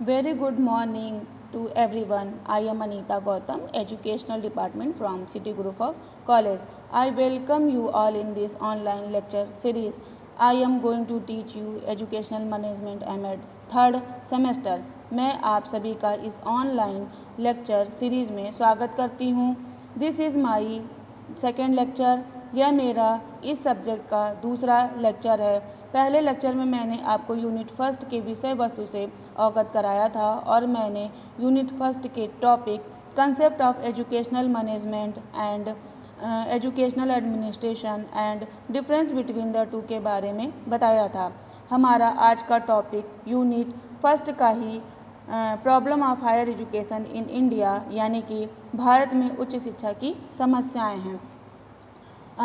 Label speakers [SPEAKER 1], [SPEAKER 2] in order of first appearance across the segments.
[SPEAKER 1] Very good morning to everyone. I am Anita Gautam, Educational Department from City Group of College. I welcome you all in this online lecture series. I am going to teach you Educational Management MAd third semester. मैं आप सभी का इस online lecture series में स्वागत करती हूँ। This is my second lecture. यह मेरा इस सब्जेक्ट का दूसरा लेक्चर है। पहले लेक्चर में मैंने आपको यूनिट फर्स्ट के विषय वस्तु से अवगत कराया था और मैंने यूनिट फर्स्ट के topic concept of educational management and educational administration and difference between the two के बारे में बताया था। हमारा आज का टॉपिक यूनिट फर्स्ट का ही problem of higher education in India यानी कि भारत में उच्च शिक्षा की समस्याएं हैं।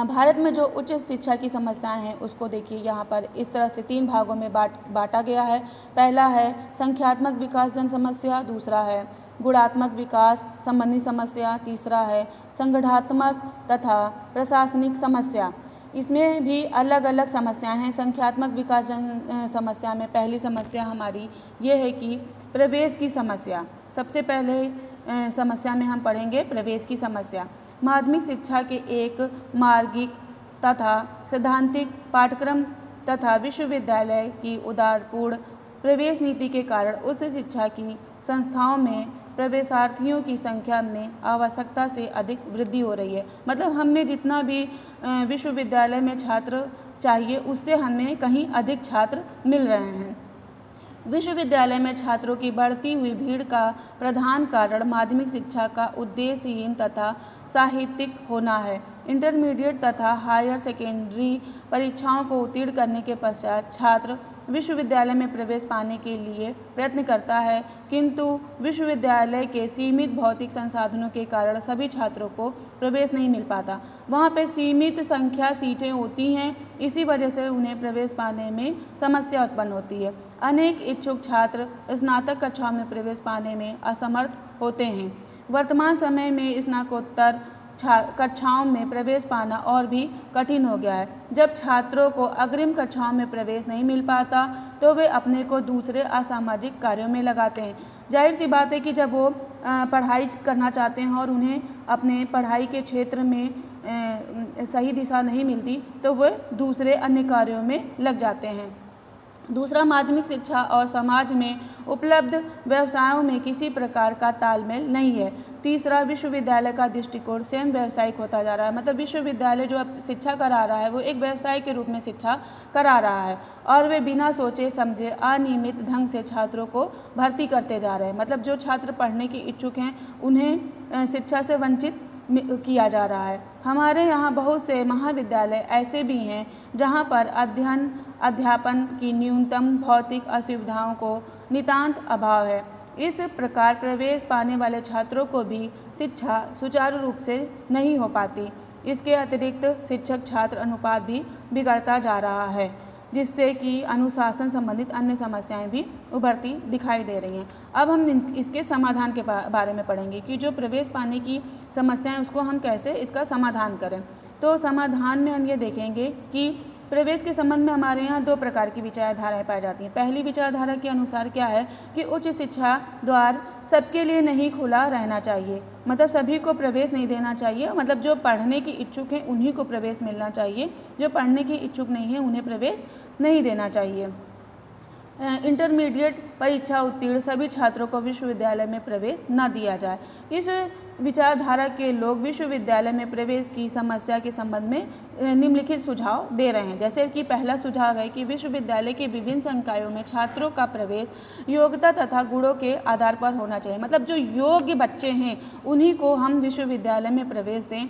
[SPEAKER 1] भारत में जो उच्च शिक्षा की समस्याएं हैं उसको देखिए, यहाँ पर इस तरह से तीन भागों में बांटा गया है। पहला है संख्यात्मक विकास जन समस्या, दूसरा है गुणात्मक विकास संबंधी समस्या, तीसरा है संगठनात्मक तथा प्रशासनिक समस्या। इसमें भी अलग अलग समस्याएं हैं। संख्यात्मक विकास जन समस्या में पहली समस्या हमारी ये है कि प्रवेश की समस्या। सबसे पहले समस्या में हम पढ़ेंगे प्रवेश की समस्या। माध्यमिक शिक्षा के एक मार्गिक तथा सैद्धांतिक पाठ्यक्रम तथा विश्वविद्यालय की उदारपूर्ण प्रवेश नीति के कारण उच्च शिक्षा की संस्थाओं में प्रवेशार्थियों की संख्या में आवश्यकता से अधिक वृद्धि हो रही है। मतलब हमें जितना भी विश्वविद्यालय में छात्र चाहिए उससे हमें कहीं अधिक छात्र मिल रहे हैं। विश्वविद्यालय में छात्रों की बढ़ती हुई भीड़ का प्रधान कारण माध्यमिक शिक्षा का उद्देश्यहीन तथा साहित्यिक होना है। इंटरमीडिएट तथा हायर सेकेंडरी परीक्षाओं को उत्तीर्ण करने के पश्चात छात्र विश्वविद्यालय में प्रवेश पाने के लिए प्रयत्न करता है, किंतु विश्वविद्यालय के सीमित भौतिक संसाधनों के कारण सभी छात्रों को प्रवेश नहीं मिल पाता। वहाँ पे सीमित संख्या सीटें होती हैं, इसी वजह से उन्हें प्रवेश पाने में समस्या उत्पन्न होती है। अनेक इच्छुक छात्र स्नातक कक्षाओं में प्रवेश पाने में असमर्थ होते हैं। वर्तमान समय में स्नातकोत्तर कक्षाओं में प्रवेश पाना और भी कठिन हो गया है। जब छात्रों को अग्रिम कक्षाओं में प्रवेश नहीं मिल पाता तो वे अपने को दूसरे असामाजिक कार्यों में लगाते हैं। जाहिर सी बात है कि जब वो पढ़ाई करना चाहते हैं और उन्हें अपने पढ़ाई के क्षेत्र में सही दिशा नहीं मिलती तो वे दूसरे अन्य कार्यों में लग जाते हैं। दूसरा, माध्यमिक शिक्षा और समाज में उपलब्ध व्यवसायों में किसी प्रकार का तालमेल नहीं है। तीसरा, विश्वविद्यालय का दृष्टिकोण स्वयं व्यावसायिक होता जा रहा है। मतलब विश्वविद्यालय जो अब शिक्षा करा रहा है वो एक व्यवसाय के रूप में शिक्षा करा रहा है और वे बिना सोचे समझे अनियमित ढंग से छात्रों को भर्ती करते जा रहे हैं। मतलब जो छात्र पढ़ने के इच्छुक हैं उन्हें शिक्षा से वंचित किया जा रहा है। हमारे यहाँ बहुत से महाविद्यालय ऐसे भी हैं जहाँ पर अध्ययन अध्यापन की न्यूनतम भौतिक असुविधाओं को नितांत अभाव है। इस प्रकार प्रवेश पाने वाले छात्रों को भी शिक्षा सुचारू रूप से नहीं हो पाती। इसके अतिरिक्त शिक्षक छात्र अनुपात भी बिगड़ता जा रहा है, जिससे कि अनुशासन संबंधित अन्य समस्याएं भी उभरती दिखाई दे रही हैं। अब हम इसके समाधान के बारे में पढ़ेंगे कि जो प्रवेश पाने की समस्याएं उसको हम कैसे इसका समाधान करें। तो समाधान में हम ये देखेंगे कि प्रवेश के संबंध में हमारे यहाँ दो प्रकार की विचारधाराएं पाई जाती हैं। पहली विचारधारा के अनुसार क्या है कि उच्च शिक्षा द्वार सबके लिए नहीं खुला रहना चाहिए। मतलब सभी को प्रवेश नहीं देना चाहिए। मतलब जो पढ़ने के इच्छुक हैं उन्हीं को प्रवेश मिलना चाहिए, जो पढ़ने के इच्छुक नहीं हैं उन्हें प्रवेश नहीं देना चाहिए। इंटरमीडिएट परीक्षा उत्तीर्ण सभी छात्रों को विश्वविद्यालय में प्रवेश न दिया जाए। इस विचारधारा के लोग विश्वविद्यालय में प्रवेश की समस्या के संबंध में निम्नलिखित सुझाव दे रहे हैं। जैसे कि पहला सुझाव है कि विश्वविद्यालय के विभिन्न संकायों में छात्रों का प्रवेश योग्यता तथा गुणों के आधार पर होना चाहिए। मतलब जो योग्य बच्चे हैं उन्हीं को हम विश्वविद्यालय में प्रवेश दें।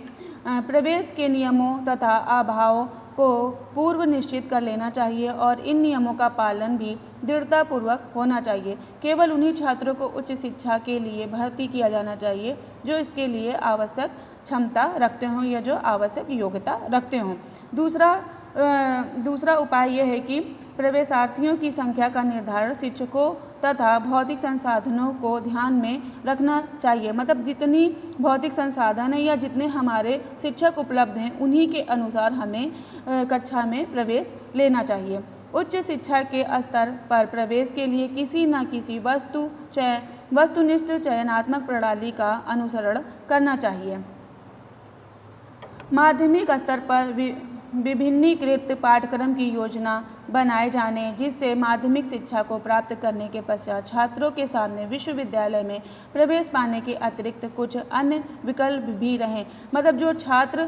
[SPEAKER 1] प्रवेश के नियमों तथा अभावों को पूर्व निश्चित कर लेना चाहिए और इन नियमों का पालन भी दृढ़तापूर्वक होना चाहिए। केवल उन्हीं छात्रों को उच्च शिक्षा के लिए भर्ती किया जाना चाहिए जो इसके लिए आवश्यक क्षमता रखते हों या जो आवश्यक योग्यता रखते हों। दूसरा उपाय यह है कि प्रवेशार्थियों की संख्या का निर्धारण शिक्षकों तथा भौतिक संसाधनों को ध्यान में रखना चाहिए। मतलब जितनी भौतिक संसाधन है या जितने हमारे शिक्षक उपलब्ध हैं उन्हीं के अनुसार हमें कक्षा में प्रवेश लेना चाहिए। उच्च शिक्षा के स्तर पर प्रवेश के लिए किसी न किसी वस्तुनिष्ठ चयनात्मक प्रणाली का अनुसरण करना चाहिए। माध्यमिक स्तर पर विभिन्नीकृत पाठ्यक्रम की योजना बनाए जाने जिससे माध्यमिक शिक्षा को प्राप्त करने के पश्चात छात्रों के सामने विश्वविद्यालय में प्रवेश पाने के अतिरिक्त कुछ अन्य विकल्प भी रहें। मतलब जो छात्र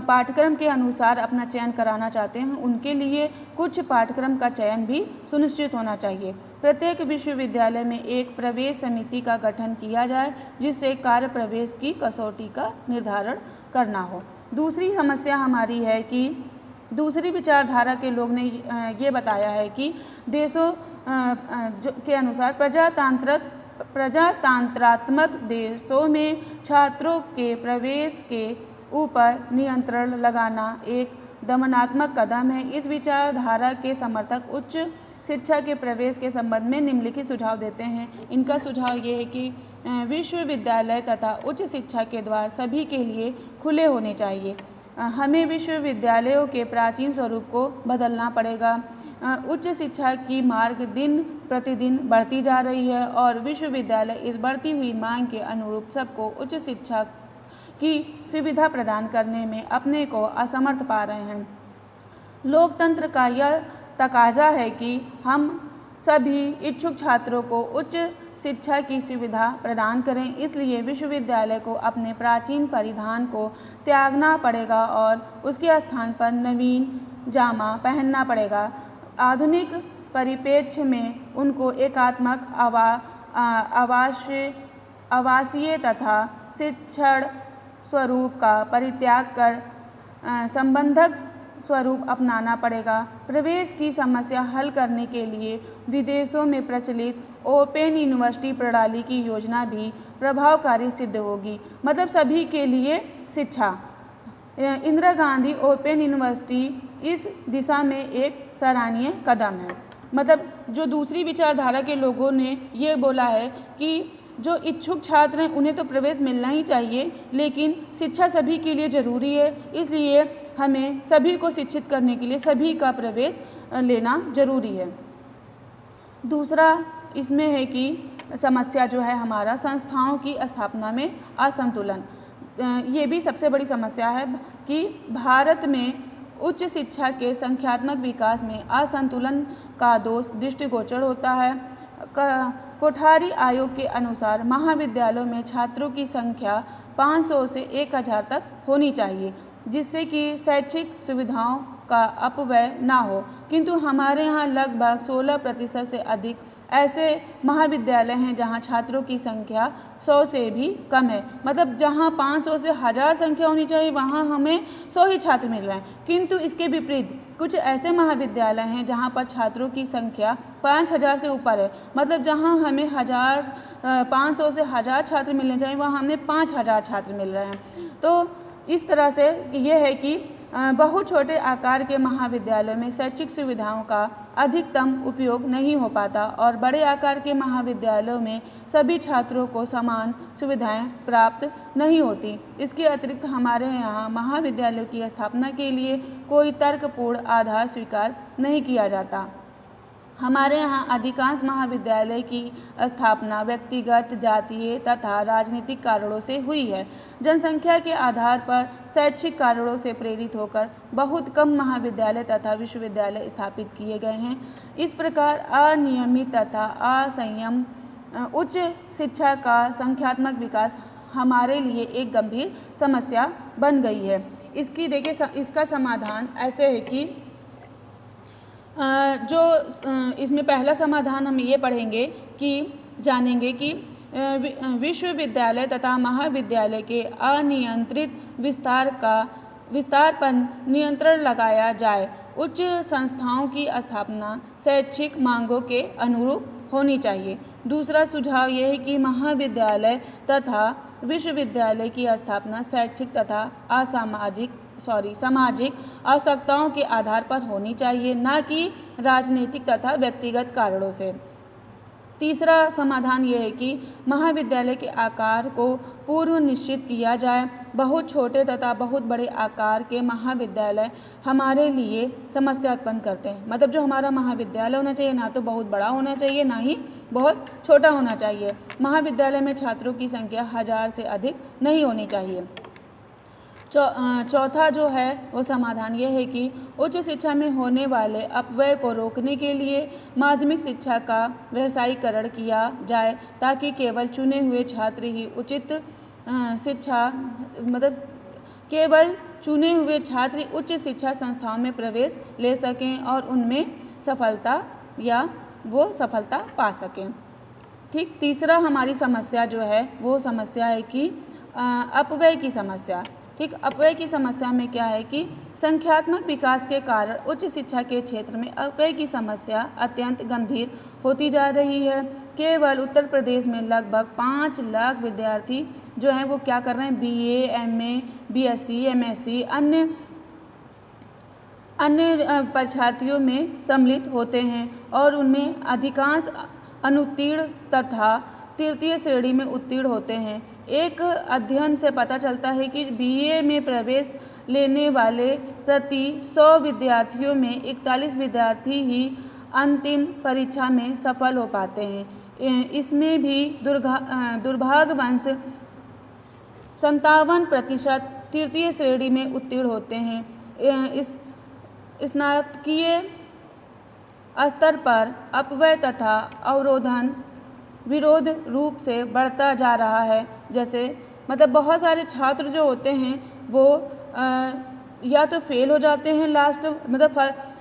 [SPEAKER 1] पाठ्यक्रम के अनुसार अपना चयन कराना चाहते हैं उनके लिए कुछ पाठ्यक्रम का चयन भी सुनिश्चित होना चाहिए। प्रत्येक विश्वविद्यालय में एक प्रवेश समिति का गठन किया जाए जिससे कार्य प्रवेश की कसौटी का निर्धारण करना हो। दूसरी समस्या हमारी है कि दूसरी विचारधारा के लोग ने ये बताया है कि देशों के अनुसार प्रजातांत्रात्मक देशों में छात्रों के प्रवेश के ऊपर नियंत्रण लगाना एक दमनात्मक कदम है। इस विचारधारा के समर्थक उच्च शिक्षा के प्रवेश के संबंध में निम्नलिखित सुझाव देते हैं। इनका सुझाव ये है कि विश्वविद्यालय तथा उच्च शिक्षा के द्वार सभी के लिए खुले होने चाहिए। हमें विश्वविद्यालयों के प्राचीन स्वरूप को बदलना पड़ेगा। उच्च शिक्षा की मांग दिन प्रतिदिन बढ़ती जा रही है और विश्वविद्यालय इस बढ़ती हुई मांग के अनुरूप सबको उच्च शिक्षा की सुविधा प्रदान करने में अपने को असमर्थ पा रहे हैं। लोकतंत्र का यह तकाजा है कि हम सभी इच्छुक छात्रों को उच्च शिक्षा की सुविधा प्रदान करें। इसलिए विश्वविद्यालय को अपने प्राचीन परिधान को त्यागना पड़ेगा और उसके स्थान पर नवीन जामा पहनना पड़ेगा। आधुनिक परिप्रेक्ष्य में उनको एकात्मक आवासीय तथा शिक्षण स्वरूप का परित्याग कर संबंधक स्वरूप अपनाना पड़ेगा। प्रवेश की समस्या हल करने के लिए विदेशों में प्रचलित ओपन यूनिवर्सिटी प्रणाली की योजना भी प्रभावकारी सिद्ध होगी। मतलब सभी के लिए शिक्षा। इंदिरा गांधी ओपन यूनिवर्सिटी इस दिशा में एक सराहनीय कदम है। मतलब जो दूसरी विचारधारा के लोगों ने ये बोला है कि जो इच्छुक छात्र हैं उन्हें तो प्रवेश मिलना ही चाहिए, लेकिन शिक्षा सभी के लिए ज़रूरी है। इसलिए हमें सभी को शिक्षित करने के लिए सभी का प्रवेश लेना ज़रूरी है। दूसरा इसमें है कि समस्या जो है हमारा संस्थाओं की स्थापना में असंतुलन। ये भी सबसे बड़ी समस्या है कि भारत में उच्च शिक्षा के संख्यात्मक विकास में असंतुलन का दोष दृष्टिगोचर होता है। कोठारी आयोग के अनुसार महाविद्यालयों में छात्रों की संख्या 500 से 1000 तक होनी चाहिए जिससे कि शैक्षिक सुविधाओं का अपव्यय ना हो, किंतु हमारे यहाँ लगभग 16% से अधिक ऐसे महाविद्यालय हैं जहाँ छात्रों की संख्या 100 से भी कम है। मतलब जहाँ 500 से 1000 संख्या होनी चाहिए वहाँ हमें 100 ही छात्र मिल रहे हैं, किंतु इसके विपरीत कुछ ऐसे महाविद्यालय हैं जहाँ पर छात्रों की संख्या 5000 से ऊपर है। मतलब जहाँ हमें 500 से 1000 छात्र मिलने चाहिए वहाँ हमें 5000 छात्र मिल रहे हैं। तो इस तरह से ये है कि बहुत छोटे आकार के महाविद्यालयों में शैक्षिक सुविधाओं का अधिकतम उपयोग नहीं हो पाता और बड़े आकार के महाविद्यालयों में सभी छात्रों को समान सुविधाएं प्राप्त नहीं होती। इसके अतिरिक्त हमारे यहाँ महाविद्यालयों की स्थापना के लिए कोई तर्कपूर्ण आधार स्वीकार नहीं किया जाता। हमारे यहाँ अधिकांश महाविद्यालय की स्थापना व्यक्तिगत, जातीय तथा राजनीतिक कारणों से हुई है। जनसंख्या के आधार पर शैक्षिक कारणों से प्रेरित होकर बहुत कम महाविद्यालय तथा विश्वविद्यालय स्थापित किए गए हैं। इस प्रकार अनियमित तथा असंयम उच्च शिक्षा का संख्यात्मक विकास हमारे लिए एक गंभीर समस्या बन गई है। इसकी देखिए इसका समाधान ऐसे है कि जो इसमें पहला समाधान हम ये पढ़ेंगे कि जानेंगे कि विश्वविद्यालय तथा महाविद्यालय के अनियंत्रित विस्तार पर नियंत्रण लगाया जाए। उच्च संस्थाओं की स्थापना शैक्षिक मांगों के अनुरूप होनी चाहिए। दूसरा सुझाव यह है कि महाविद्यालय तथा विश्वविद्यालय की स्थापना शैक्षिक तथा सामाजिक आवश्यकताओं के आधार पर होनी चाहिए, न कि राजनीतिक तथा व्यक्तिगत कारणों से। तीसरा समाधान यह है कि महाविद्यालय के आकार को पूर्व निश्चित किया जाए। बहुत छोटे तथा बहुत बड़े आकार के महाविद्यालय हमारे लिए समस्या उत्पन्न करते हैं। मतलब जो हमारा महाविद्यालय होना चाहिए ना तो बहुत बड़ा होना चाहिए, ना ही बहुत छोटा होना चाहिए। महाविद्यालय में छात्रों की संख्या 1000 से अधिक नहीं होनी चाहिए। चौथा जो है वो समाधान ये है कि उच्च शिक्षा में होने वाले अपव्यय को रोकने के लिए माध्यमिक शिक्षा का व्यावसायीकरण किया जाए, ताकि केवल चुने हुए छात्र ही उचित शिक्षा मतलब केवल चुने हुए छात्र उच्च शिक्षा संस्थाओं में प्रवेश ले सकें और उनमें सफलता पा सकें। ठीक, तीसरा हमारी समस्या जो है वो समस्या है कि अपव्यय की समस्या। ठीक, अपव्यय की समस्या में क्या है कि संख्यात्मक विकास के कारण उच्च शिक्षा के क्षेत्र में अपव्यय की समस्या अत्यंत गंभीर होती जा रही है। केवल उत्तर प्रदेश में लगभग 5 लाख विद्यार्थी जो हैं वो क्या कर रहे हैं, BA, MA, BSc, MSc अन्य परीक्षार्थियों में सम्मिलित होते हैं और उनमें अधिकांश अनुत्तीर्ण तथा तृतीय श्रेणी में उत्तीर्ण होते हैं। एक अध्ययन से पता चलता है कि BA में प्रवेश लेने वाले प्रति 100 विद्यार्थियों में 41 विद्यार्थी ही अंतिम परीक्षा में सफल हो पाते हैं। इसमें भी दुर्भाग्यवश 57% तृतीय श्रेणी में उत्तीर्ण होते हैं। इस स्नातकीय स्तर पर अपव्यय तथा अवरोधन विरोध रूप से बढ़ता जा रहा है। जैसे मतलब बहुत सारे छात्र जो होते हैं वो या तो फेल हो जाते हैं लास्ट, मतलब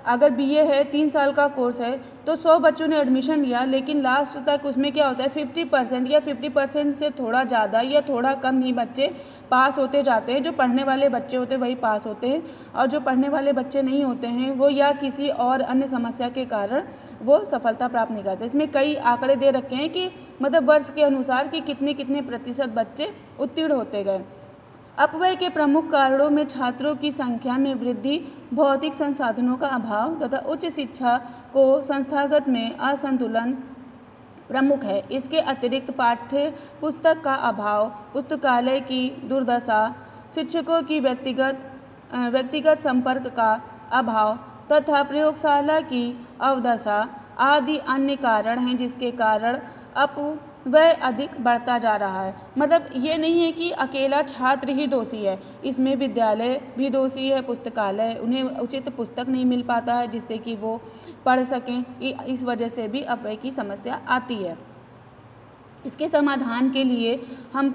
[SPEAKER 1] अगर BA है 3 साल का कोर्स है तो 100 बच्चों ने एडमिशन लिया, लेकिन लास्ट तक उसमें क्या होता है 50% या 50% से थोड़ा ज़्यादा या थोड़ा कम ही बच्चे पास होते जाते हैं। जो पढ़ने वाले बच्चे होते हैं वही पास होते हैं और जो पढ़ने वाले बच्चे नहीं होते हैं वो या किसी और अन्य समस्या के कारण वो सफलता प्राप्त नहीं करते। इसमें कई आंकड़े दे रखे हैं कि मतलब वर्ष के अनुसार कि कितने प्रतिशत बच्चे उत्तीर्ण होते गए। अपव्यय के प्रमुख कारणों में छात्रों की संख्या में वृद्धि, भौतिक संसाधनों का अभाव तथा उच्च शिक्षा को संस्थागत में असंतुलन प्रमुख है। इसके अतिरिक्त पाठ्य पुस्तक का अभाव, पुस्तकालय की दुर्दशा, शिक्षकों की व्यक्तिगत संपर्क का अभाव तथा प्रयोगशाला की अवदशा आदि अन्य कारण हैं जिसके कारण अपव्यय अधिक बढ़ता जा रहा है। मतलब ये नहीं है कि अकेला छात्र ही दोषी है, इसमें विद्यालय भी दोषी है, पुस्तकालय उन्हें उचित पुस्तक नहीं मिल पाता है जिससे कि वो पढ़ सकें, इस वजह से भी अपव्यय की समस्या आती है। इसके समाधान के लिए हम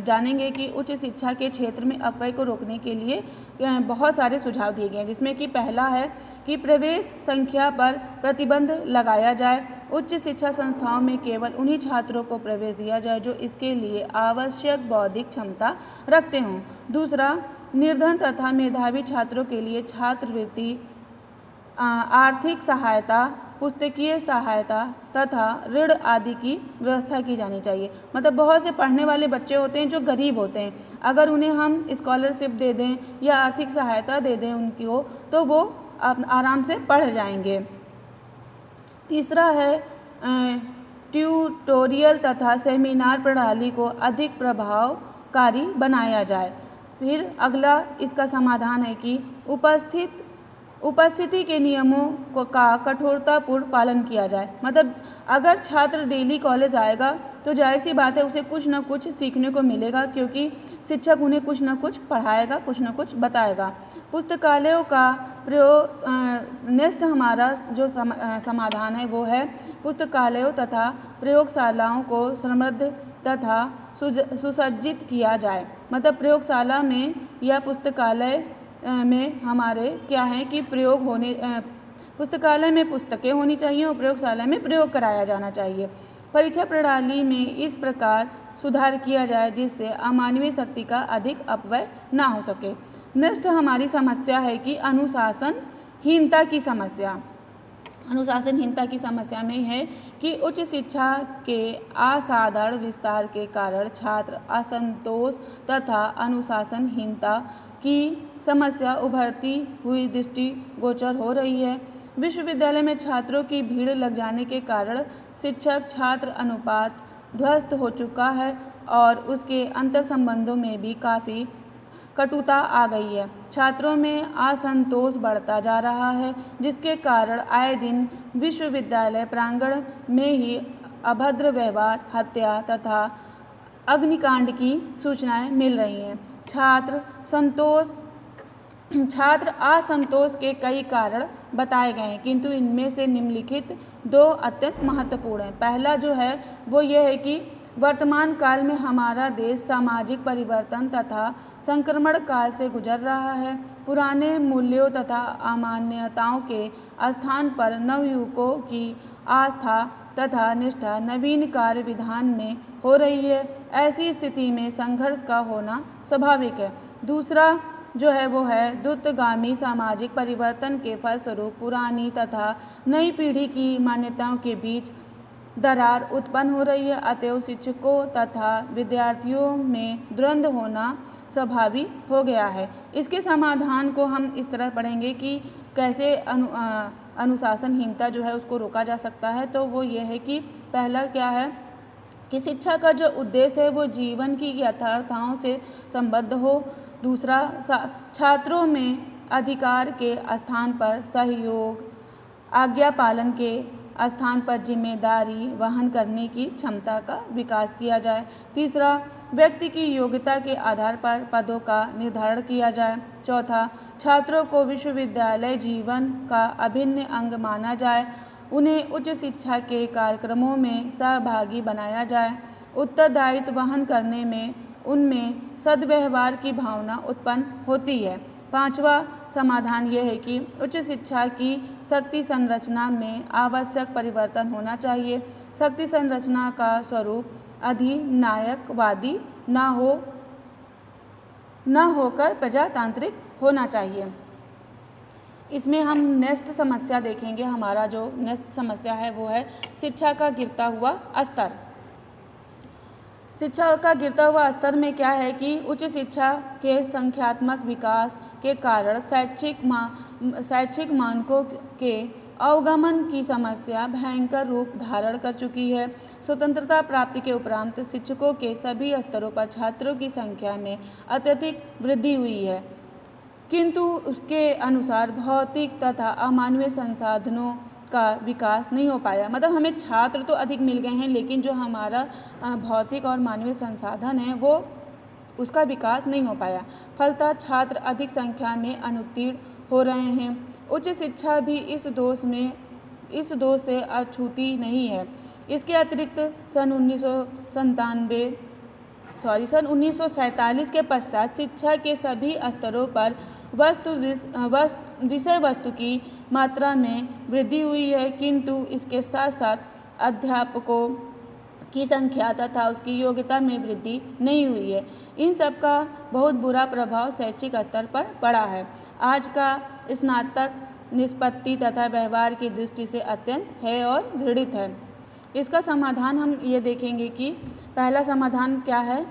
[SPEAKER 1] जानेंगे कि उच्च शिक्षा के क्षेत्र में अपव्यय को रोकने के लिए बहुत सारे सुझाव दिए गए हैं, जिसमें कि पहला है कि प्रवेश संख्या पर प्रतिबंध लगाया जाए। उच्च शिक्षा संस्थाओं में केवल उन्हीं छात्रों को प्रवेश दिया जाए जो इसके लिए आवश्यक बौद्धिक क्षमता रखते हों। दूसरा, निर्धन तथा मेधावी छात्रों के लिए छात्रवृत्ति, आर्थिक सहायता, पुस्तकीय सहायता तथा ऋण आदि की व्यवस्था की जानी चाहिए। मतलब बहुत से पढ़ने वाले बच्चे होते हैं जो गरीब होते हैं, अगर उन्हें हम स्कॉलरशिप दे दें या आर्थिक सहायता दे दें उनको तो वो आराम से पढ़ जाएंगे। तीसरा है ट्यूटोरियल तथा सेमिनार प्रणाली को अधिक प्रभावकारी बनाया जाए। फिर अगला इसका समाधान है कि उपस्थिति के नियमों का कठोरतापूर्ण पालन किया जाए। मतलब अगर छात्र डेली कॉलेज आएगा तो जाहिर सी बात है उसे कुछ न कुछ सीखने को मिलेगा, क्योंकि शिक्षक उन्हें कुछ न कुछ पढ़ाएगा, कुछ न कुछ बताएगा। पुस्तकालयों का प्रयोग नेक्स्ट हमारा जो समाधान है वो है पुस्तकालयों तथा प्रयोगशालाओं को समृद्ध तथा सुसज्जित किया जाए। मतलब प्रयोगशाला में या पुस्तकालय में हमारे क्या है कि पुस्तकालय में पुस्तकें होनी चाहिए और प्रयोगशाला में प्रयोग कराया जाना चाहिए। परीक्षा प्रणाली में इस प्रकार सुधार किया जाए जिससे अमानवीय शक्ति का अधिक अपव्यय ना हो सके। नेक्स्ट हमारी समस्या है कि अनुशासनहीनता की समस्या। अनुशासनहीनता की समस्या में है कि उच्च शिक्षा के असाधारण विस्तार के कारण छात्र असंतोष तथा अनुशासनहीनता की समस्या उभरती हुई दृष्टिगोचर हो रही है। विश्वविद्यालय में छात्रों की भीड़ लग जाने के कारण शिक्षक छात्र अनुपात ध्वस्त हो चुका है और उसके अंतर संबंधों में भी काफ़ी कटुता आ गई है। छात्रों में असंतोष बढ़ता जा रहा है, जिसके कारण आए दिन विश्वविद्यालय प्रांगण में ही अभद्र व्यवहार, हत्या तथा अग्निकांड की सूचनाएं मिल रही हैं। छात्र असंतोष के कई कारण बताए गए हैं, किंतु इनमें से निम्नलिखित दो अत्यंत महत्वपूर्ण हैं। पहला जो है वो ये है कि वर्तमान काल में हमारा देश सामाजिक परिवर्तन तथा संक्रमण काल से गुजर रहा है। पुराने मूल्यों तथा अमान्यताओं के स्थान पर नवयुवकों की आस्था तथा निष्ठा नवीन कार्य विधान में हो रही है। ऐसी स्थिति में संघर्ष का होना स्वाभाविक है। दूसरा जो है वो है द्रुतगामी सामाजिक परिवर्तन के फलस्वरूप पुरानी तथा नई पीढ़ी की मान्यताओं के बीच दरार उत्पन्न हो रही है। अतएव शिक्षकों तथा विद्यार्थियों में द्वंद्व होना स्वाभाविक हो गया है। इसके समाधान को हम इस तरह पढ़ेंगे कि कैसे अनुशासनहीनता जो है उसको रोका जा सकता है। तो वो ये है कि पहला क्या है कि शिक्षा का जो उद्देश्य है वो जीवन की यथार्थताओं से संबद्ध हो। दूसरा, छात्रों में अधिकार के स्थान पर सहयोग, आज्ञा पालन के स्थान पर जिम्मेदारी वहन करने की क्षमता का विकास किया जाए। तीसरा, व्यक्ति की योग्यता के आधार पर पदों का निर्धारण किया जाए। चौथा, छात्रों को विश्वविद्यालय जीवन का अभिन्न अंग माना जाए। उन्हें उच्च शिक्षा के कार्यक्रमों में सहभागी बनाया जाए। उत्तरदायित्व वहन करने में उनमें सद्व्यवहार की भावना उत्पन्न होती है। पांचवा समाधान यह है कि उच्च शिक्षा की शक्ति संरचना में आवश्यक परिवर्तन होना चाहिए। शक्ति संरचना का स्वरूप अधिनायकवादी न होकर प्रजातांत्रिक होना चाहिए। इसमें हम नेक्स्ट समस्या देखेंगे। हमारा जो नेक्स्ट समस्या है वो है शिक्षा का गिरता हुआ स्तर। शिक्षा का गिरता हुआ स्तर में क्या है कि उच्च शिक्षा के संख्यात्मक विकास के कारण शैक्षिक मानकों के अवगमन की समस्या भयंकर रूप धारण कर चुकी है। स्वतंत्रता प्राप्ति के उपरांत शिक्षकों के सभी स्तरों पर छात्रों की संख्या में अत्यधिक वृद्धि हुई है, किंतु उसके अनुसार भौतिक तथा अमानवीय संसाधनों का विकास नहीं हो पाया। मतलब हमें छात्र तो अधिक मिल गए हैं, लेकिन जो हमारा भौतिक और मानवीय संसाधन है वो उसका विकास नहीं हो पाया। फलतः छात्र अधिक संख्या में अनुत्तीर्ण हो रहे हैं। उच्च शिक्षा भी इस दोष से अछूती नहीं है। इसके अतिरिक्त सन 1947 के पश्चात शिक्षा के सभी स्तरों पर विषय वस्तु की मात्रा में वृद्धि हुई है, किंतु इसके साथ साथ अध्यापकों की संख्या तथा उसकी योग्यता में वृद्धि नहीं हुई है। इन सब का बहुत बुरा प्रभाव शैक्षिक स्तर पर पड़ा है। आज का स्नातक निष्पत्ति तथा व्यवहार की दृष्टि से अत्यंत है और घृणित है। इसका समाधान हम ये देखेंगे कि पहला समाधान क्या है।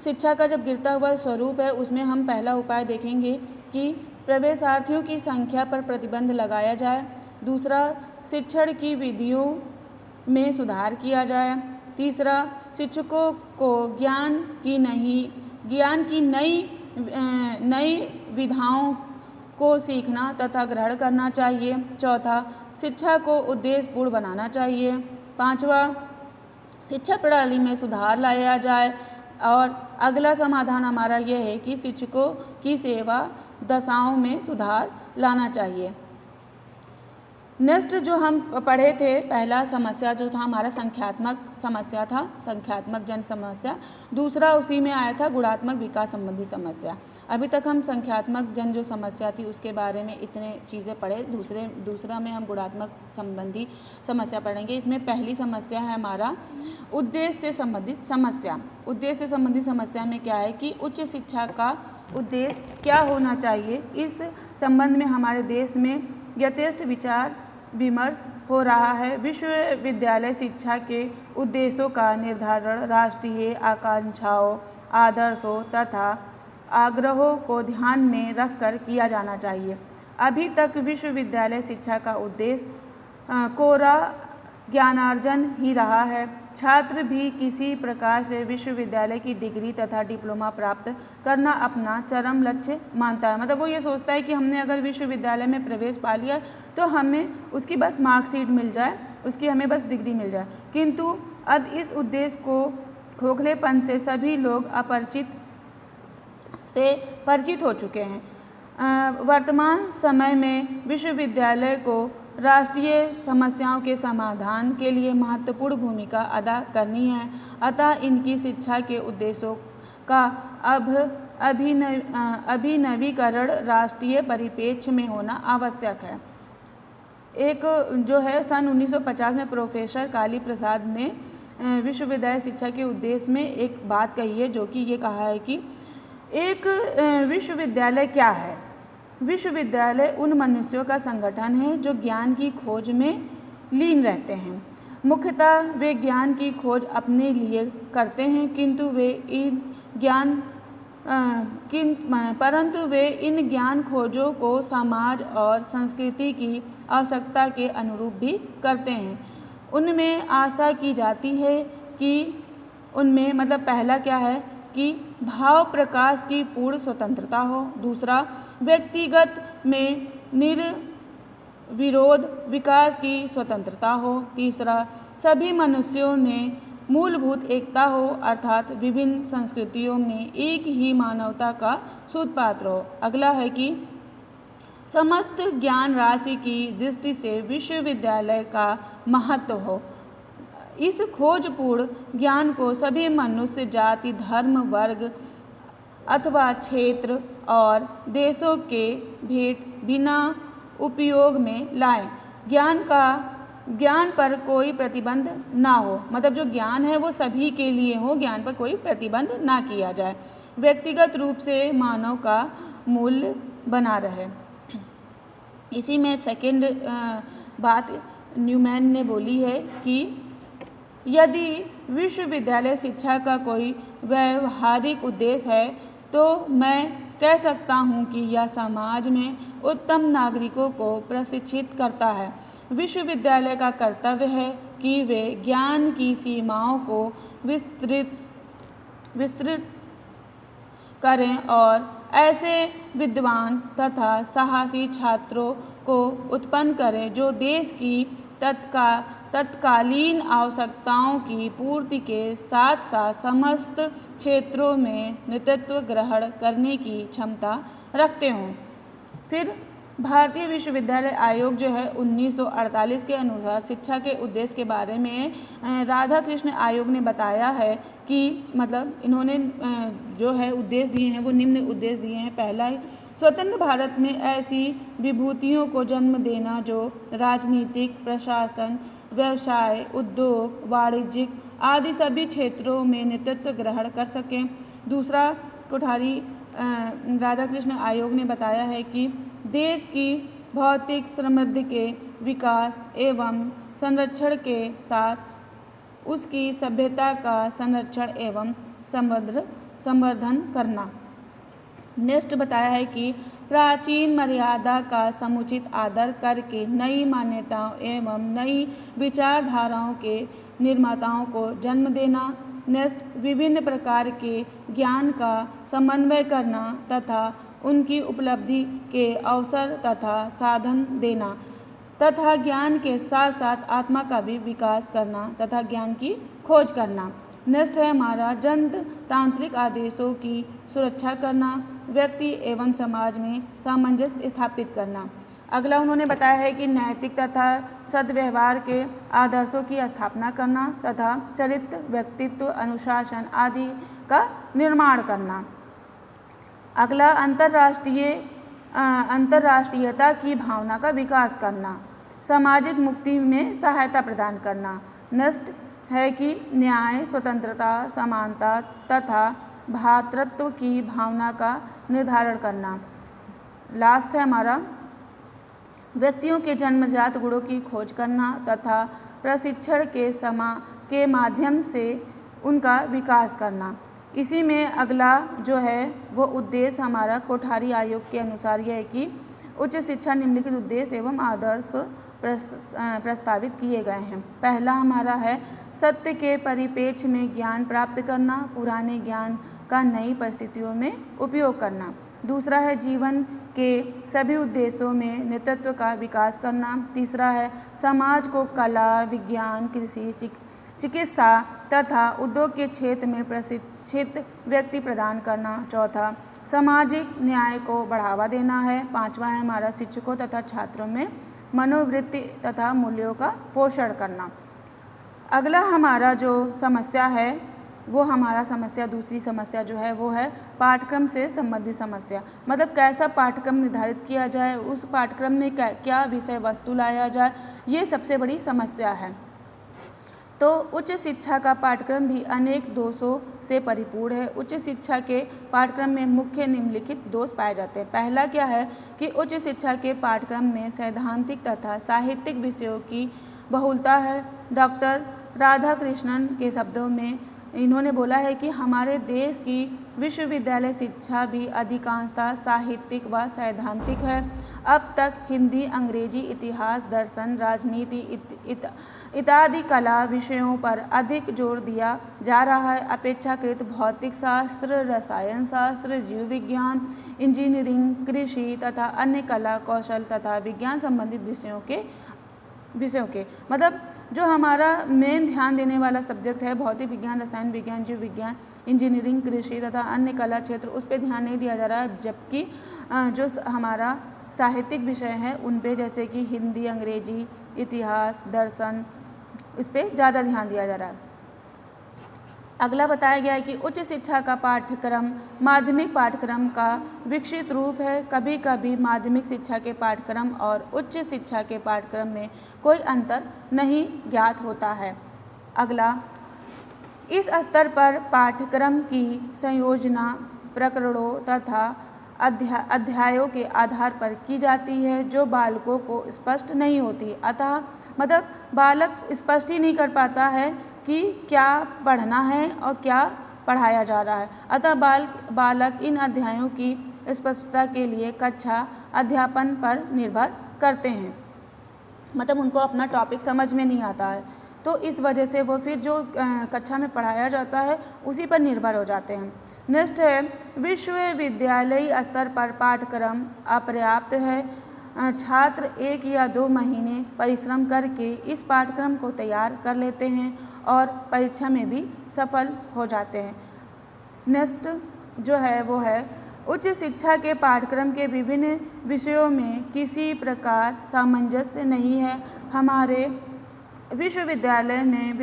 [SPEAKER 1] शिक्षा का जब गिरता हुआ स्वरूप है उसमें हम पहला उपाय देखेंगे कि प्रवेशार्थियों की संख्या पर प्रतिबंध लगाया जाए। दूसरा, शिक्षण की विधियों में सुधार किया जाए। तीसरा, शिक्षकों को ज्ञान की नई विधाओं को सीखना तथा ग्रहण करना चाहिए। चौथा, शिक्षा को उद्देश्यपूर्ण बनाना चाहिए। पांचवा, शिक्षा प्रणाली में सुधार लाया जाए। और अगला समाधान हमारा यह है कि शिक्षकों की सेवा दशाओं में सुधार लाना चाहिए। नेक्स्ट जो हम पढ़े थे, पहला समस्या जो था हमारा संख्यात्मक समस्या था, संख्यात्मक जन समस्या। दूसरा उसी में आया था गुणात्मक विकास संबंधी समस्या। अभी तक हम संख्यात्मक जन जो समस्या थी उसके बारे में इतने चीज़ें पढ़े। दूसरा में हम गुणात्मक संबंधी समस्या पढ़ेंगे। इसमें पहली समस्या है हमारा उद्देश्य से संबंधित समस्या। उद्देश्य से संबंधित समस्या में क्या है कि उच्च शिक्षा का उद्देश्य क्या होना चाहिए। इस संबंध में हमारे देश में यथेष्ट विचार विमर्श हो रहा है। विश्वविद्यालय शिक्षा के उद्देश्यों का निर्धारण राष्ट्रीय आकांक्षाओं, आदर्शों तथा आग्रहों को ध्यान में रखकर किया जाना चाहिए। अभी तक विश्वविद्यालय शिक्षा का उद्देश्य कोरा ज्ञानार्जन ही रहा है। छात्र भी किसी प्रकार से विश्वविद्यालय की डिग्री तथा डिप्लोमा प्राप्त करना अपना चरम लक्ष्य मानता है। मतलब वो ये सोचता है कि हमने अगर विश्वविद्यालय में प्रवेश पा लिया तो हमें उसकी बस मार्कशीट मिल जाए, उसकी हमें बस डिग्री मिल जाए। किंतु अब इस उद्देश्य को खोखलेपन से सभी लोग परिचित हो चुके हैं। वर्तमान समय में विश्वविद्यालय को राष्ट्रीय समस्याओं के समाधान के लिए महत्वपूर्ण भूमिका अदा करनी है, अतः इनकी शिक्षा के उद्देश्यों का अभिनवीकरण राष्ट्रीय परिप्रेक्ष्य में होना आवश्यक है। एक जो है सन 1950 में प्रोफेसर काली प्रसाद ने विश्वविद्यालय शिक्षा के उद्देश्य में एक बात कही है, जो कि ये कहा है कि एक विश्वविद्यालय क्या है? विश्वविद्यालय उन मनुष्यों का संगठन है जो ज्ञान की खोज में लीन रहते हैं। मुख्यतः वे ज्ञान की खोज अपने लिए करते हैं, परंतु वे इन ज्ञान खोजों को समाज और संस्कृति की आवश्यकता के अनुरूप भी करते हैं। उनमें आशा की जाती है कि उनमें मतलब पहला क्या है कि भाव प्रकाश की पूर्ण स्वतंत्रता हो। दूसरा, व्यक्तिगत में निर्विरोध विकास की स्वतंत्रता हो। तीसरा, सभी मनुष्यों में मूलभूत एकता हो, अर्थात विभिन्न संस्कृतियों में एक ही मानवता का सूत्रपात हो। अगला है कि समस्त ज्ञान राशि की दृष्टि से विश्वविद्यालय का महत्व हो। इस खोजपूर्ण ज्ञान को सभी मनुष्य जाति, धर्म, वर्ग अथवा क्षेत्र और देशों के भेद बिना उपयोग में लाएं। ज्ञान पर कोई प्रतिबंध ना हो, मतलब जो ज्ञान है वो सभी के लिए हो, ज्ञान पर कोई प्रतिबंध ना किया जाए। व्यक्तिगत रूप से मानव का मूल्य बना रहे। इसी में सेकंड बात न्यूमैन ने बोली है कि यदि विश्वविद्यालय शिक्षा का कोई व्यावहारिक उद्देश्य है तो मैं कह सकता हूँ कि यह समाज में उत्तम नागरिकों को प्रशिक्षित करता है। विश्वविद्यालय का कर्तव्य है कि वे ज्ञान की सीमाओं को विस्तृत करें और ऐसे विद्वान तथा साहसी छात्रों को उत्पन्न करें जो देश की तत्कालीन आवश्यकताओं की पूर्ति के साथ साथ समस्त क्षेत्रों में नेतृत्व ग्रहण करने की क्षमता रखते हों। फिर भारतीय विश्वविद्यालय आयोग जो है 1948 के अनुसार शिक्षा के उद्देश्य के बारे में राधाकृष्ण आयोग ने बताया है कि मतलब इन्होंने जो है उद्देश्य दिए हैं वो निम्न उद्देश्य दिए हैं। पहला है स्वतंत्र भारत में ऐसी विभूतियों को जन्म देना जो राजनीतिक, प्रशासन, व्यवसाय, उद्योग, वाणिज्यिक आदि सभी क्षेत्रों में नेतृत्व ग्रहण कर सकें। दूसरा, कोठारी राधाकृष्ण आयोग ने बताया है कि देश की भौतिक समृद्धि के विकास एवं संरक्षण के साथ उसकी सभ्यता का संरक्षण एवं संवर्धन करना। नेक्स्ट बताया है कि प्राचीन मर्यादा का समुचित आदर करके नई मान्यताओं एवं नई विचारधाराओं के निर्माताओं को जन्म देना। नेक्स्ट, विभिन्न प्रकार के ज्ञान का समन्वय करना तथा उनकी उपलब्धि के अवसर तथा साधन देना तथा ज्ञान के साथ साथ आत्मा का भी विकास करना तथा ज्ञान की खोज करना। नेक्स्ट है हमारा जनतांत्रिक आदेशों की सुरक्षा करना, व्यक्ति एवं समाज में सामंजस्य स्थापित करना। अगला उन्होंने बताया है कि नैतिक तथा सद्व्यवहार के आदर्शों की स्थापना करना तथा चरित्र, व्यक्तित्व, अनुशासन आदि का निर्माण करना। अगला अंतर्राष्ट्रीयता की भावना का विकास करना, सामाजिक मुक्ति में सहायता प्रदान करना। नेक्स्ट है कि न्याय, स्वतंत्रता, समानता तथा भ्रातृत्व की भावना का निर्धारण करना। लास्ट है हमारा व्यक्तियों के जन्मजात गुणों की खोज करना तथा प्रशिक्षण के माध्यम से उनका विकास करना। इसी में अगला जो है वो उद्देश्य हमारा कोठारी आयोग के अनुसार यह है कि उच्च शिक्षा निम्नलिखित उद्देश्य एवं आदर्श प्रस्तावित किए गए हैं। पहला हमारा है सत्य के परिप्रेक्ष्य में ज्ञान प्राप्त करना, पुराने ज्ञान का नई परिस्थितियों में उपयोग करना। दूसरा है जीवन के सभी उद्देश्यों में नेतृत्व का विकास करना। तीसरा है समाज को कला, विज्ञान, कृषि, चिकित्सा तथा उद्योग के क्षेत्र में प्रशिक्षित व्यक्ति प्रदान करना। चौथा सामाजिक न्याय को बढ़ावा देना है। पांचवा है हमारा शिक्षकों तथा छात्रों में मनोवृत्ति तथा मूल्यों का पोषण करना। अगला हमारा जो समस्या है वो हमारा दूसरी समस्या जो है वो है पाठ्यक्रम से संबंधित समस्या। मतलब कैसा पाठ्यक्रम निर्धारित किया जाए, उस पाठ्यक्रम में क्या विषय वस्तु लाया जाए, ये सबसे बड़ी समस्या है। तो उच्च शिक्षा का पाठ्यक्रम भी अनेक दोषों से परिपूर्ण है। उच्च शिक्षा के पाठ्यक्रम में मुख्य निम्नलिखित दोष पाए जाते हैं। पहला क्या है कि उच्च शिक्षा के पाठ्यक्रम में सैद्धांतिक तथा साहित्यिक विषयों की बहुलता है। डॉक्टर राधाकृष्णन के शब्दों में इन्होंने बोला है कि हमारे देश की विश्वविद्यालय शिक्षा भी अधिकांशतः साहित्यिक व सैद्धांतिक है। अब तक हिंदी, अंग्रेजी, इतिहास, दर्शन, राजनीति इत्यादि कला विषयों पर अधिक जोर दिया जा रहा है अपेक्षाकृत भौतिक शास्त्र, रसायन शास्त्र, जीव विज्ञान, इंजीनियरिंग, कृषि तथा अन्य कला, कौशल तथा विज्ञान संबंधित विषयों के मतलब जो हमारा मेन ध्यान देने वाला सब्जेक्ट है भौतिक विज्ञान, रसायन विज्ञान, जीव विज्ञान, इंजीनियरिंग, कृषि तथा अन्य कला क्षेत्र, उस पर ध्यान नहीं दिया जा रहा है। जबकि जो हमारा साहित्यिक विषय है उन पे जैसे कि हिंदी, अंग्रेजी, इतिहास, दर्शन, उस पर ज़्यादा ध्यान दिया जा रहा है। अगला बताया गया है कि उच्च शिक्षा का पाठ्यक्रम माध्यमिक पाठ्यक्रम का विकसित रूप है। कभी कभी माध्यमिक शिक्षा के पाठ्यक्रम और उच्च शिक्षा के पाठ्यक्रम में कोई अंतर नहीं ज्ञात होता है। अगला, इस स्तर पर पाठ्यक्रम की संयोजना प्रकरणों तथा अध्यायों के आधार पर की जाती है जो बालकों को स्पष्ट नहीं होती। अतः मतलब बालक स्पष्ट ही नहीं कर पाता है कि क्या पढ़ना है और क्या पढ़ाया जा रहा है। अतः बालक इन अध्यायों की स्पष्टता के लिए कक्षा अध्यापन पर निर्भर करते हैं। मतलब उनको अपना टॉपिक समझ में नहीं आता है, तो इस वजह से वो फिर जो कक्षा में पढ़ाया जाता है उसी पर निर्भर हो जाते हैं। नेक्स्ट है विश्वविद्यालयी स्तर पर पाठ्यक्रम अपर्याप्त है। छात्र 1 या 2 महीने परिश्रम करके इस पाठ्यक्रम को तैयार कर लेते हैं और परीक्षा में भी सफल हो जाते हैं। नेक्स्ट जो है वो है उच्च शिक्षा के पाठ्यक्रम के विभिन्न विषयों में किसी प्रकार सामंजस्य नहीं है। हमारे विश्वविद्यालय में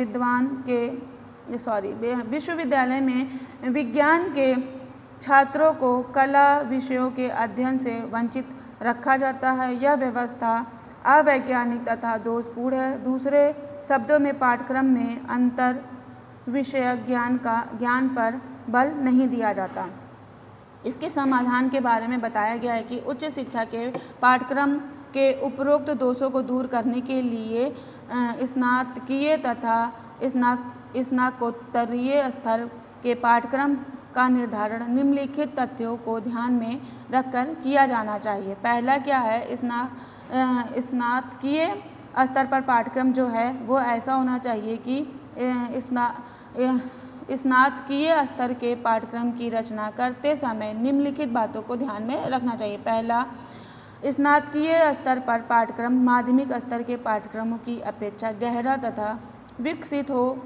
[SPEAKER 1] विज्ञान के छात्रों को कला विषयों के अध्ययन से वंचित रखा जाता है। यह व्यवस्था अवैज्ञानिक तथा दोषपूर्ण है। दूसरे शब्दों में पाठ्यक्रम में अंतर विषय ज्ञान पर बल नहीं दिया जाता। इसके समाधान के बारे में बताया गया है कि उच्च शिक्षा के पाठ्यक्रम के उपरोक्त दोषों को दूर करने के लिए स्नातकीय तथा स्नातकोत्तरीय स्तर के पाठ्यक्रम का निर्धारण निम्नलिखित तथ्यों को ध्यान में रखकर किया जाना चाहिए। पहला क्या है, स्नातकीय स्तर पर पाठ्यक्रम जो है वो ऐसा होना चाहिए कि स्नातकीय स्तर के पाठ्यक्रम की रचना करते समय निम्नलिखित बातों को ध्यान में रखना चाहिए। पहला, स्नातकीय स्तर पर पाठ्यक्रम माध्यमिक स्तर के पाठ्यक्रमों की अपेक्षा गहरा तथा विकसित हो।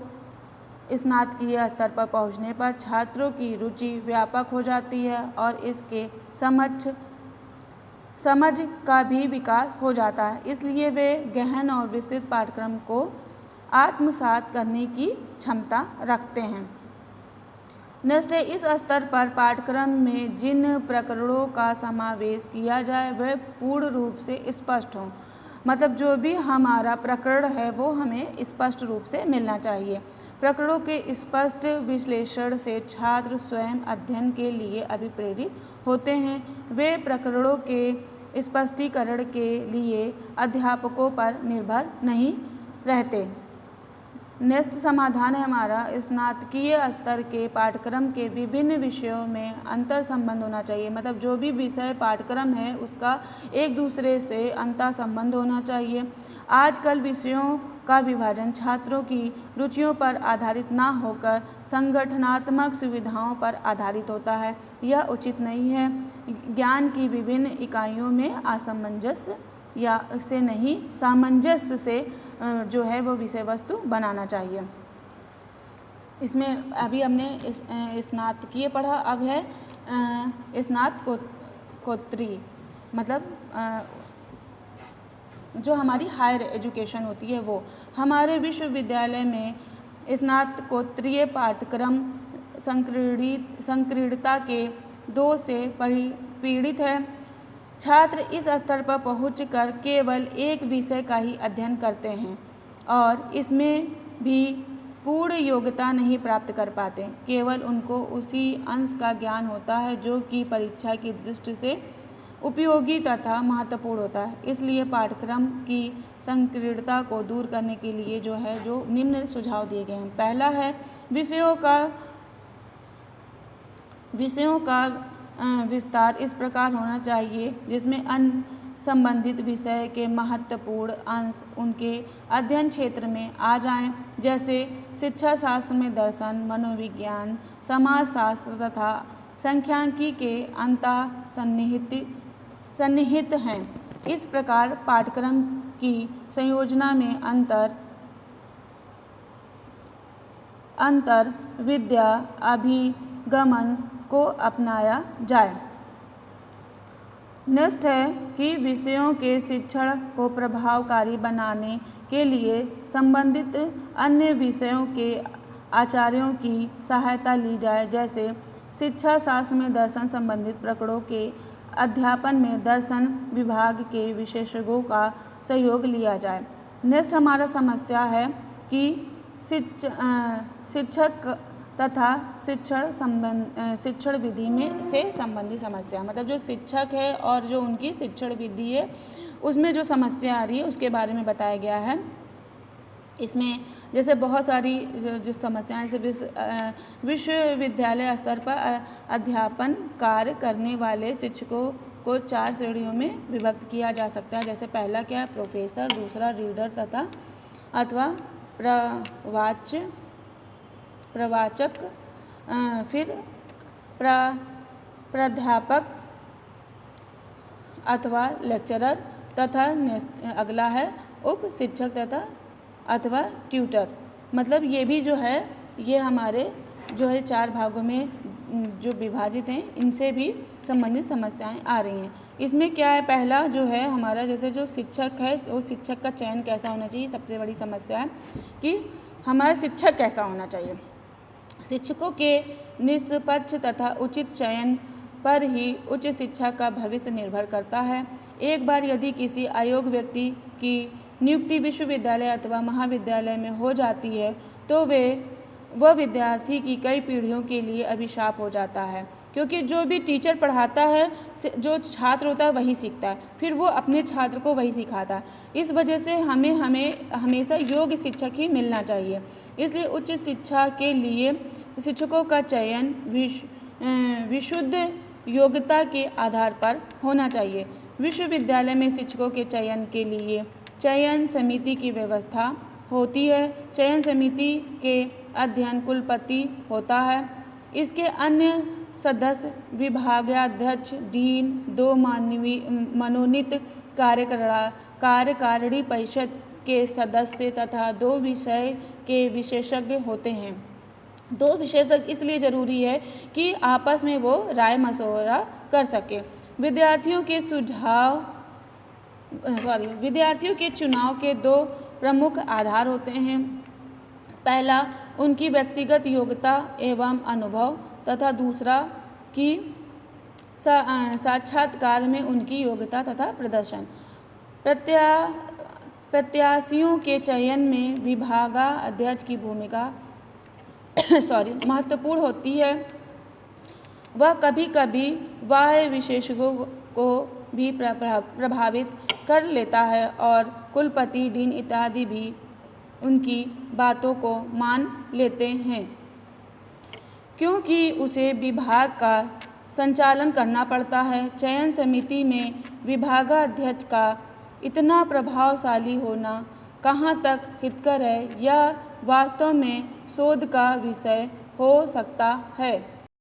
[SPEAKER 1] स्नातकीय स्तर पर पहुंचने पर छात्रों की रुचि व्यापक हो जाती है और इसके समझ का भी विकास हो जाता है, इसलिए वे गहन और विस्तृत पाठ्यक्रम को आत्मसात करने की क्षमता रखते हैं। नेक्स्ट है, इस स्तर पर पाठ्यक्रम में जिन प्रकरणों का समावेश किया जाए वह पूर्ण रूप से स्पष्ट हो। मतलब जो भी हमारा प्रकरण है वो हमें स्पष्ट रूप से मिलना चाहिए। प्रकरणों के स्पष्ट विश्लेषण से छात्र स्वयं अध्ययन के लिए अभिप्रेरित होते हैं। वे प्रकरणों के स्पष्टीकरण के लिए अध्यापकों पर निर्भर नहीं रहते। नेक्स्ट समाधान है हमारा, स्नातकीय स्तर के पाठ्यक्रम के विभिन्न विषयों में अंतर संबंध होना चाहिए। मतलब जो भी विषय पाठ्यक्रम है उसका एक दूसरे से अंतर संबंध होना चाहिए। आजकल विषयों का विभाजन छात्रों की रुचियों पर आधारित ना होकर संगठनात्मक सुविधाओं पर आधारित होता है। यह उचित नहीं है। ज्ञान की विभिन्न इकाइयों में असमंजस्य या से नहीं, सामंजस्य से जो है वो विषय वस्तु बनाना चाहिए। इसमें अभी हमने स्नातकीय पढ़ा, अब है स्नातकोत्तरी। मतलब जो हमारी हायर एजुकेशन होती है वो। हमारे विश्वविद्यालय में स्नातकोत्तरीय पाठ्यक्रम संकीर्णता के 2 से पीड़ित है। छात्र इस स्तर पर पहुंचकर केवल एक विषय का ही अध्ययन करते हैं और इसमें भी पूर्ण योग्यता नहीं प्राप्त कर पाते। केवल उनको उसी अंश का ज्ञान होता है जो कि परीक्षा की दृष्टि से उपयोगी तथा महत्वपूर्ण होता है। इसलिए पाठ्यक्रम की संकीर्णता को दूर करने के लिए जो निम्न सुझाव दिए गए हैं। पहला है विषयों का विस्तार इस प्रकार होना चाहिए जिसमें अन्य संबंधित विषय के महत्वपूर्ण अंश उनके अध्ययन क्षेत्र में आ जाएं, जैसे शिक्षा शास्त्र में दर्शन, मनोविज्ञान, समाजशास्त्र तथा सांख्यिकी के अंतः सन्निहित हैं। इस प्रकार पाठ्यक्रम की संयोजना में अंतर विद्या अभिगमन को अपनाया जाए। नेक्स्ट है कि विषयों के शिक्षण को प्रभावकारी बनाने के लिए संबंधित अन्य विषयों के आचार्यों की सहायता ली जाए, जैसे शिक्षा शास्त्र में दर्शन संबंधित प्रकरणों के अध्यापन में दर्शन विभाग के विशेषज्ञों का सहयोग लिया जाए। नेक्स्ट हमारा समस्या है कि शिक्षक तथा शिक्षण विधि में से संबंधित समस्या। मतलब जो शिक्षक है और जो उनकी शिक्षण विधि है उसमें जो समस्या आ रही है उसके बारे में बताया गया है। इसमें जैसे बहुत सारी जो समस्याएं, जैसे विश्वविद्यालय स्तर पर अध्यापन कार्य करने वाले शिक्षकों को 4 श्रेणियों में विभक्त किया जा सकता है। जैसे पहला क्या है, प्रोफेसर, दूसरा रीडर तथा अथवा प्रवाचक, फिर प्राध्यापक अथवा लेक्चरर तथा अगला है उप शिक्षक तथा अथवा ट्यूटर। मतलब ये भी जो है ये हमारे जो है 4 भागों में जो विभाजित हैं, इनसे भी संबंधित समस्याएं आ रही हैं। इसमें क्या है, पहला जो है हमारा जैसे जो शिक्षक है वो शिक्षक का चयन कैसा होना चाहिए। सबसे बड़ी समस्या है कि हमारा शिक्षक कैसा होना चाहिए। शिक्षकों के निष्पक्ष तथा उचित चयन पर ही उच्च शिक्षा का भविष्य निर्भर करता है। एक बार यदि किसी अयोग्य व्यक्ति की नियुक्ति विश्वविद्यालय अथवा महाविद्यालय में हो जाती है तो वह विद्यार्थी की कई पीढ़ियों के लिए अभिशाप हो जाता है, क्योंकि जो भी टीचर पढ़ाता है जो छात्र होता है वही सीखता है, फिर वो अपने छात्र को वही सिखाता है। इस वजह से हमें हमेशा योग्य शिक्षक ही मिलना चाहिए। इसलिए उच्च शिक्षा के लिए शिक्षकों का चयन विशुद्ध योग्यता के आधार पर होना चाहिए। विश्वविद्यालय में शिक्षकों के चयन के लिए चयन समिति की व्यवस्था होती है। चयन समिति के अध्ययन कुलपति होता है। इसके अन्य सदस्य विभागाध्यक्ष, डीन, 2 मनोनीत कार्यकारिणी परिषद के सदस्य तथा 2 विषय के विशेषज्ञ होते हैं। 2 विशेषज्ञ इसलिए ज़रूरी है कि आपस में वो राय मशवरा कर सके। विद्यार्थियों के चुनाव के 2 प्रमुख आधार होते हैं। पहला उनकी व्यक्तिगत योग्यता एवं अनुभव तथा दूसरा कि साक्षात्कार में उनकी योग्यता तथा प्रदर्शन। प्रत्याशियों के चयन में विभागाध्यक्ष की भूमिका महत्वपूर्ण होती है। वह कभी कभी बाह्य विशेषज्ञों को भी प्रभावित कर लेता है और कुलपति, डीन इत्यादि भी उनकी बातों को मान लेते हैं, क्योंकि उसे विभाग का संचालन करना पड़ता है। चयन समिति में विभागाध्यक्ष का इतना प्रभावशाली होना कहाँ तक हितकर है, यह वास्तव में शोध का विषय हो सकता है।